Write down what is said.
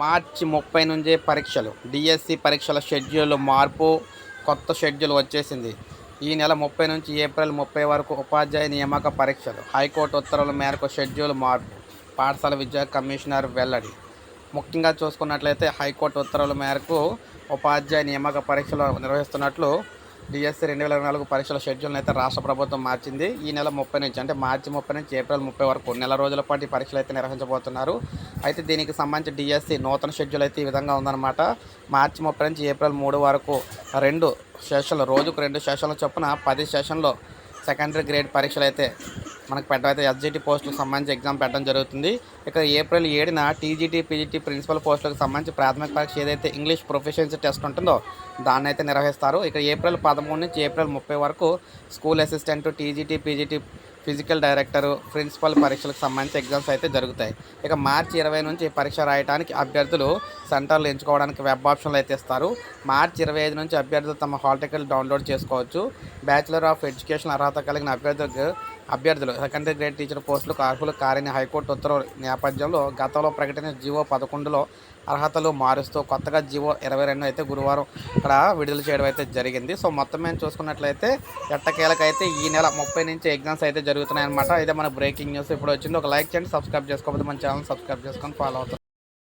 మార్చి 30 నుంచే పరీక్షలు. డిఎస్సి పరీక్షల షెడ్యూల్ మార్పు. కొత్త షెడ్యూల్ వచ్చేసింది. ఈ నెల 30 నుంచి ఏప్రిల్ 30 వరకు ఉపాధ్యాయ నియామక పరీక్షలు. హైకోర్టు ఉత్తర్వుల మేరకు షెడ్యూల్ మార్పు. పాఠశాల విద్యా కమిషనర్ వెల్లడి. ముఖ్యంగా చూసుకున్నట్లయితే హైకోర్టు ఉత్తర్వుల మేరకు ఉపాధ్యాయ నియామక పరీక్షలు నిర్వహిస్తున్నట్లు డిఎస్సి 2024 పరీక్షల షెడ్యూల్ని అయితే రాష్ట్ర ప్రభుత్వం మార్చింది. ఈ నెల 30 నుంచి అంటే మార్చి 30 నుంచి ఏప్రిల్ 30 వరకు నెల రోజుల పాటు ఈ పరీక్షలు అయితే నిర్వహించబోతున్నారు. అయితే దీనికి సంబంధించి డిఎస్సి నూతన షెడ్యూల్ అయితే ఈ విధంగా ఉందన్నమాట. మార్చి 30 నుంచి ఏప్రిల్ 3 వరకు 2 సెషన్లు, రోజుకు 2 సెషన్ల చొప్పున 10 సెషన్లో సెకండరీ గ్రేడ్ పరీక్షలు అయితే మనకు పెట్టడం అయితే ఎస్జిటి పోస్టులకు సంబంధించి ఎగ్జామ్ పెట్టడం జరుగుతుంది. ఇక ఏప్రిల్ 7న టీజీటీ పీజీటీ ప్రిన్సిపల్ పోస్టులకు సంబంధించి ప్రాథమిక పరీక్ష ఏదైతే ఇంగ్లీష్ ప్రొఫిషియన్సీ టెస్ట్ ఉంటుందో దాన్ని అయితే నిర్వహిస్తారు. ఇక ఏప్రిల్ 13 నుంచి ఏప్రిల్ 30 వరకు school assistant, TGT PGT physical director, principal పరీక్షలకు సంబంధించి ఎగ్జామ్స్ అయితే జరుగుతాయి. ఇక మార్చి 20 నుంచి పరీక్ష రాయడానికి అభ్యర్థులు సెంటర్లు ఎంచుకోవడానికి వెబ్ ఆప్షన్లు అయితే ఇస్తారు. మార్చి 25 నుంచి అభ్యర్థులు తమ హాల్ టికెట్ డౌన్లోడ్ చేసుకోవచ్చు. బ్యాచిలర్ ఆఫ్ ఎడ్యుకేషన్ అర్హత కలిగిన అభ్యర్థులు సెకండరీ గ్రేడ్ టీచర్ పోస్టులకు అర్హులు కారని హైకోర్టు ఉత్తర్వుల నేపథ్యంలో గతంలో ప్రకటించిన జీవో 11లో అర్హతలు మారుస్తూ కొత్తగా జీవో 22 అయితే గురువారం ఇక్కడ విడుదల చేయడం అయితే జరిగింది. సో మొత్తం మేము చూసుకున్నట్లయితే ఎట్టకేలకైతే ఈ నెల 30 నుంచి ఎగ్జామ్స్ అయితే జరుగుతున్నాయి అనమాట. ఇదే మన బ్రేకింగ్ న్యూస్ ఇప్పుడు వచ్చింది. ఒక లైక్ చేయండి, సబ్స్క్రైబ్ చేసుకోకపోతే మన ఛానల్ సబ్స్క్రైబ్ చేసుకొని ఫాలో అవుతారు.